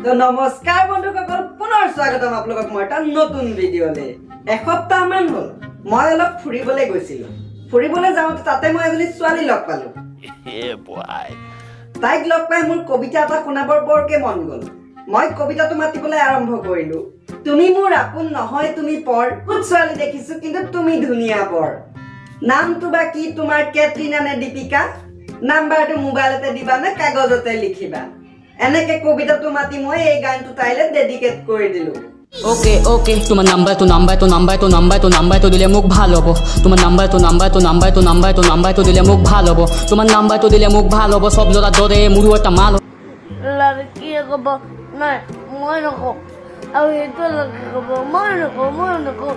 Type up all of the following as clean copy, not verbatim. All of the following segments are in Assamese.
তো নমস্কাৰ বন্ধুসকল, পুনৰ স্বাগতম আপোনালোকক মই এটা নতুন ভিডিঅ'লে। এসপ্তাহ মান হ'ল মই অলপ ফুৰিবলৈ গৈছিলো। ফুৰিবলৈ যাওঁতে তাতে মই এজনী ছোৱালী লগ পালো। তাইক লগ পাই মোৰ কবিতা এটা শুনাবৰ বৰকে মন গ'ল। মই কবিতাটো মাতিবলৈ আৰম্ভ কৰিলো। তুমি মোৰ আপোন নহয় তুমি পৰ, বহুত ছোৱালী দেখিছো কিন্তু তুমি ধুনীয়া বৰ। নামটো বা কি তোমাৰ, কেটৰিনা নে দীপিকা? নাম্বাৰটো মোবাইলতে দিবা নে কাগজতে লিখিবা? এনেকে কবিতাটো মাতি মই এই গানটো তাইলে ডেডিকেট কৰি দিলো। ওকে ওকে তোমার নাম্বারটো দিলে মুখ ভালো হবো। তোমার নাম্বারটো দিলে মুখ ভালো হবো। তোমার নাম্বারটো দিলে মুখ ভালো হবো। সব জোড়া ধরে মুড়ু একটা মাল লড়কি কব নাই মই নকওঁ আৰু এইটো লড়কি কব মই নকওঁ।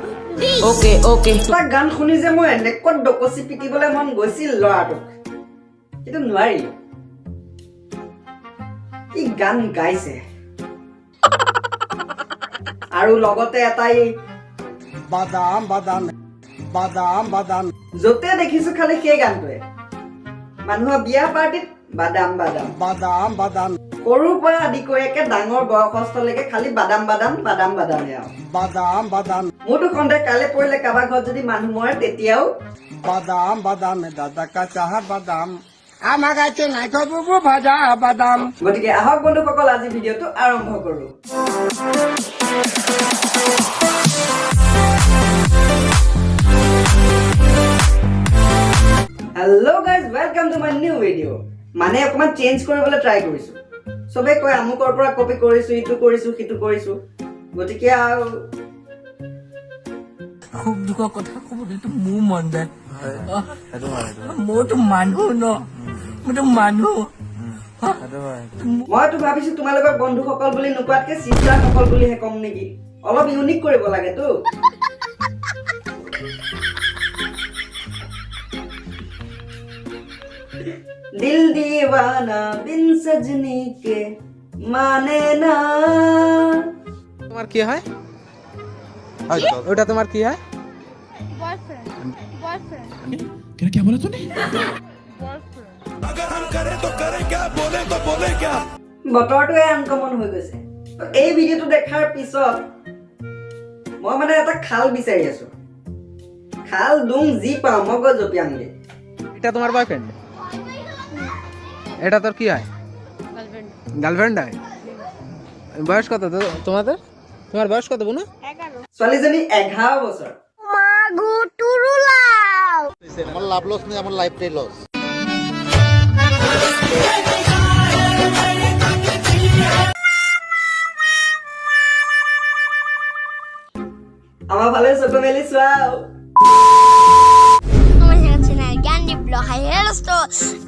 ওকে ওকে এটা গান শুনি যে মই এনেকত ডকচি পিটিবলৈ মন গৈছিল ল'ৰাটোক, কিন্তু নোৱাৰিলো। ই গান গাইছে আৰু লগতে এটাই বাদাম বাদাম বাদাম বাদাম য'তে দেখিছো খালি সেই গানটোৱে। মানুহৰ বিয়া পাৰ্টিত বাদাম বাদাম বাদাম বাদাম সৰুৰ পৰা আদি কৰি একে ডাঙৰ বয়সস্থলৈকে খালি বাদাম বাদাম বাদাম বাদামে আৰু। বাদাম বাদাম মোৰতো সন্দেহ কাইলৈ পৰিলে কাৰোবাৰ ঘৰত যদি মানুহ মৰে তেতিয়াও বাদাম বাদাম দাদা কা চাহ বাদাম আমার কাছে নাই বুবু ভাজা বাদাম। গতিকে আহক বন্ধুসকল, আজি ভিডিঅ'টো আৰম্ভ কৰো। Hello' guys, welcome to my new video'. মানে অকণমান চেঞ্জ কৰিবলৈ ট্ৰাই কৰিছো। চবে কয় আমুকৰ পৰা কপি কৰিছো, ইটো কৰিছো সিটো কৰিছো, গতিকে আৰু খুব দুখৰ কথা ক'বলৈতো মোৰ মন যায়। মইতো মানুহ ন, মইতো মানুহ। মইতো ভাবিছো তোমালোকৰ বন্ধুসকল বুলি নোকোৱাতকে চিষ্টাৰসকল বুলিহে কম নেকি। অলপ ইউনিক কৰিব লাগেতো। দিল দিৱানা বিন সজনী কে মানে না। তোমাৰ কি হয়? ওটা তোমাৰ কি হয়? বতৰটোৱে আনকমন হৈ গৈছে। এই ভিডিঅ'টো দেখাৰ পিছত মই মানে এটা খাল বিচাৰি আছো। খাল দুং যি পাওঁ মই গৈ জপিয়ামগে। এটা তোমার বয়ফ্রেন্ড? এটা তোর কি হয়? গার্লফ্রেন্ড হয়। বয়স কত তোমাদের? তোমার বয়স কত বোন? ছোৱালীজনী 11 বছৰ। আমাৰ লাভ লস নেই, আমাৰ লাইফটাই লস। আমাৰ ফালে চকু মেলি চোৱা।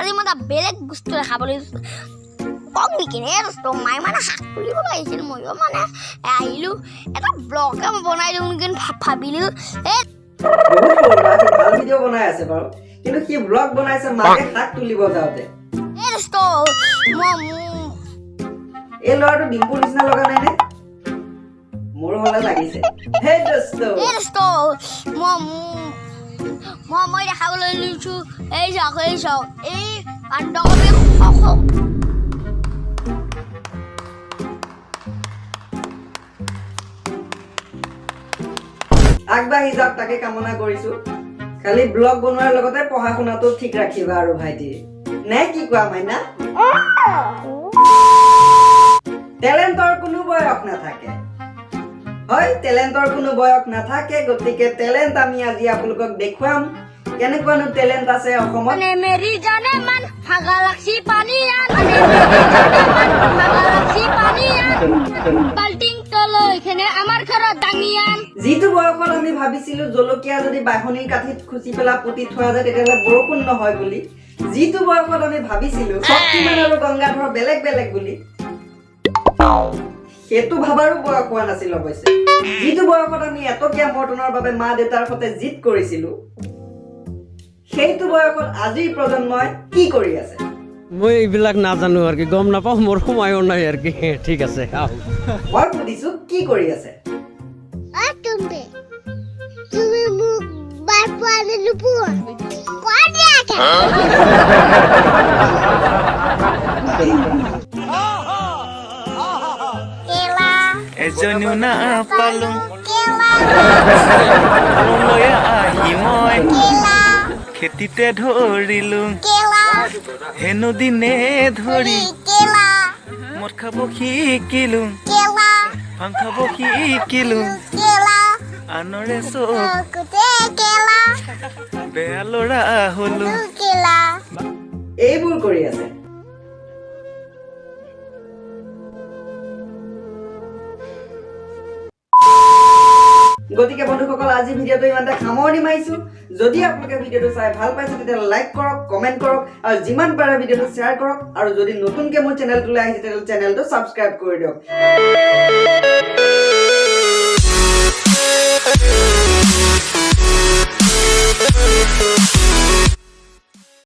আজি মই এটা বেলেগ বস্তু দেখাবলৈ কম নেকি নে দোস্ত। মায়ে মানে শাক তুলিবলৈ আহিছিল, ময়ো মানে আহিলো এটা ব্লগে বনাই দিওঁ নেকি ভাবিলো। বহুত সৰু ল'ৰাটো ভাল ভিডিঅ' বনাই আছে বাৰু, কিন্তু সি ব্লগ বনাইছে মাকে শাক তুলিব যাওঁতে। দোস্ত এই ল'ৰাটো ডিম্পুৰ নিচিনা লগা নাই নে? মোৰ হ'লে লাগিছে। হে দোস্ত, দোস্ত মই দেখাবলৈ লৈছো। এই চাওক এই কাণ্ডকবি আগবাঢ়ি যাওক তাকে কামনা কৰিছো। খালি ব্লগ বনোৱাৰ লগতে পঢ়া শুনাটো ঠিক ৰাখিবা আৰু ভাইটি, নে কি কোৱা মাইনা? টেলেণ্টৰ কোনো বয়স নাথাকে। হয়, টেলেণ্টৰ কোনো বয়স নাথাকে। গতিকে টেলেণ্ট আমি আজি আপোনালোকক দেখুৱাম। কেনেকুৱানো টেলেণ্ট আছে অসমত। মেৰি জানে মান হাগা লাগছি পানী আন বাল্টিং তলো এখানে আমাৰ ঘৰত দাঙি আন। যিটো বয়সত আমি ভাবিছিলো জলকীয়া যদি বাঢ়নিৰ কাঠিত খুচি পেলাই পুতি থোৱা যায় তেতিয়াহ'লে বৰষুণ নহয় বুলি, যিটো বয়সত আমি ভাবিছিলো শক্তিমান আৰু গংগাধৰ বেলেগ বেলেগ বুলি, সেইটো ভাবাৰো বয়স হোৱা নাছিল অৱশ্যে। যিটো বয়সত আমি এটকীয়া মৰ্টনৰ বাবে মা দেউতাৰ সৈতে জিদ কৰিছিলো, সেইটো বয়সত আজিৰ প্ৰজন্মই কি কৰি আছে? মই এইবিলাক নাজানো আৰু কি, গম নাপাওঁ, মোৰ সময়ো নাই আৰু কি। ঠিক আছে, মই সুধিছো কি কৰি আছে? তুমি মোক বাৰ পোৱালি নোপোৱা এজনীও নাপালো কেলা ঘৰলৈ আহি মই কেলা খেতিতে ধৰিলো কেলা হেনো দিনে ধৰি কেলা মদ খাব শিকিলো কেলা ভাং খাব শিকিলো কেলা আনৰে চব কুতে কেলা বেয়া ল'ৰা হলো কেলা এইবোৰ কৰি আছে। গতিকে বন্ধুসকল আজি ভিডিঅ'টো ইমানতে সামৰণি মাৰিছো। যদি আপোনালোকে ভিডিঅ'টো চাই ভাল পাইছে তেতিয়াহ'লে লাইক কৰক, কমেণ্ট কৰক আৰু যিমান পাৰে ভিডিঅ'টো শ্বেয়াৰ কৰক আৰু যদি নতুনকৈ মোৰ চেনেলটোলৈ আহিছে তেতিয়াহ'লে চেনেলটো ছাবস্ক্ৰাইব কৰি দিয়ক।